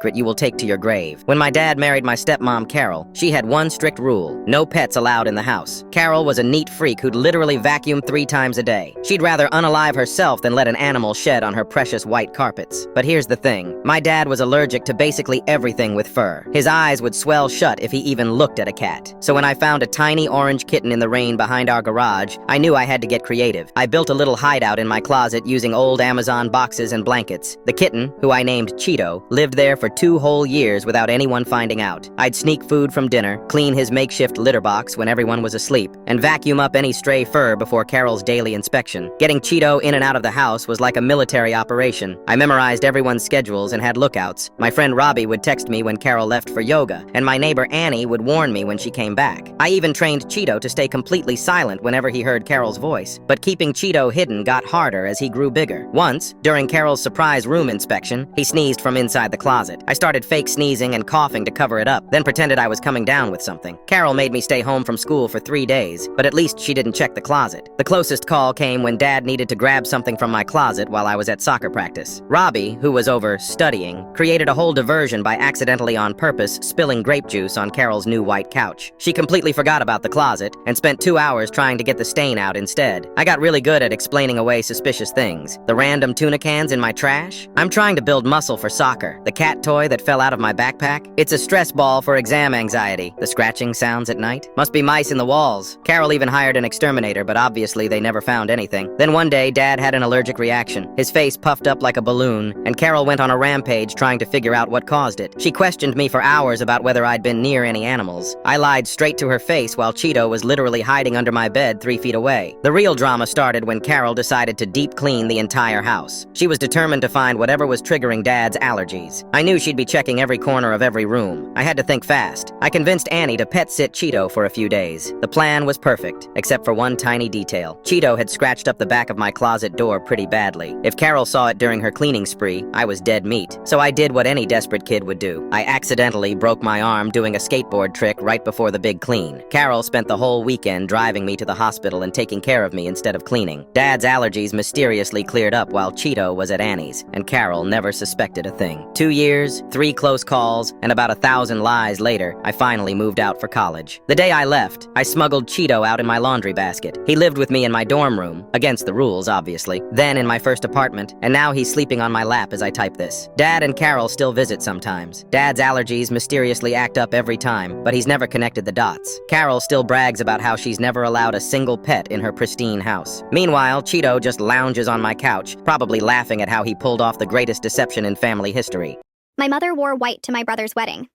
secret you will take to your grave. When my dad married my stepmom, Carol, she had one strict rule: no pets allowed in the house. Carol was a neat freak who'd literally vacuum 3 times a day. She'd rather unalive herself than let an animal shed on her precious white carpets. But here's the thing. My dad was allergic to basically everything with fur. His eyes would swell shut if he even looked at a cat. So when I found a tiny orange kitten in the rain behind our garage, I knew I had to get creative. I built a little hideout in my closet using old Amazon boxes and blankets. The kitten, who I named Cheeto, lived there for 2 whole years without anyone finding out. I'd sneak food from dinner, clean his makeshift litter box when everyone was asleep, and vacuum up any stray fur before Carol's daily inspection. Getting Cheeto in and out of the house was like a military operation. I memorized everyone's schedules and had lookouts. My friend Robbie would text me when Carol left for yoga, and my neighbor Annie would warn me when she came back. I even trained Cheeto to stay completely silent whenever he heard Carol's voice. But keeping Cheeto hidden got harder as he grew bigger. Once, during Carol's surprise room inspection, he sneezed from inside the closet. I started fake sneezing and coughing to cover it up, then pretended I was coming down with something. Carol made me stay home from school for 3 days, but at least she didn't check the closet. The closest call came when Dad needed to grab something from my closet while I was at soccer practice. Robbie, who was over studying, created a whole diversion by accidentally on purpose spilling grape juice on Carol's new white couch. She completely forgot about the closet and spent 2 hours trying to get the stain out instead. I got really good at explaining away suspicious things. The random tuna cans in my trash? I'm trying to build muscle for soccer. The cat toy that fell out of my backpack? It's a stress ball for exam anxiety. The scratching sounds at night? Must be mice in the walls. Carol even hired an exterminator, but obviously they never found anything. Then one day, Dad had an allergic reaction. His face puffed up like a balloon, and Carol went on a rampage trying to figure out what caused it. She questioned me for hours about whether I'd been near any animals. I lied straight to her face while Cheeto was literally hiding under my bed 3 feet away. The real drama started when Carol decided to deep clean the entire house. She was determined to find whatever was triggering Dad's allergies. I knew she'd be checking every corner of every room. I had to think fast. I convinced Annie to pet sit Cheeto for a few days. The plan was perfect, except for one tiny detail. Cheeto had scratched up the back of my closet door pretty badly. If Carol saw it during her cleaning spree, I was dead meat. So I did what any desperate kid would do. I accidentally broke my arm doing a skateboard trick right before the big clean. Carol spent the whole weekend driving me to the hospital and taking care of me instead of cleaning. Dad's allergies mysteriously cleared up while Cheeto was at Annie's, and Carol never suspected a thing. 2 years, 3 close calls, and about 1,000 lies later, I finally moved out for college. The day I left, I smuggled Cheeto out in my laundry basket. He lived with me in my dorm room, against the rules, obviously, then in my first apartment, and now he's sleeping on my lap as I type this. Dad and Carol still visit sometimes. Dad's allergies mysteriously act up every time, but he's never connected the dots. Carol still brags about how she's never allowed a single pet in her pristine house. Meanwhile, Cheeto just lounges on my couch, probably laughing at how he pulled off the greatest deception in family history. My mother wore white to my brother's wedding.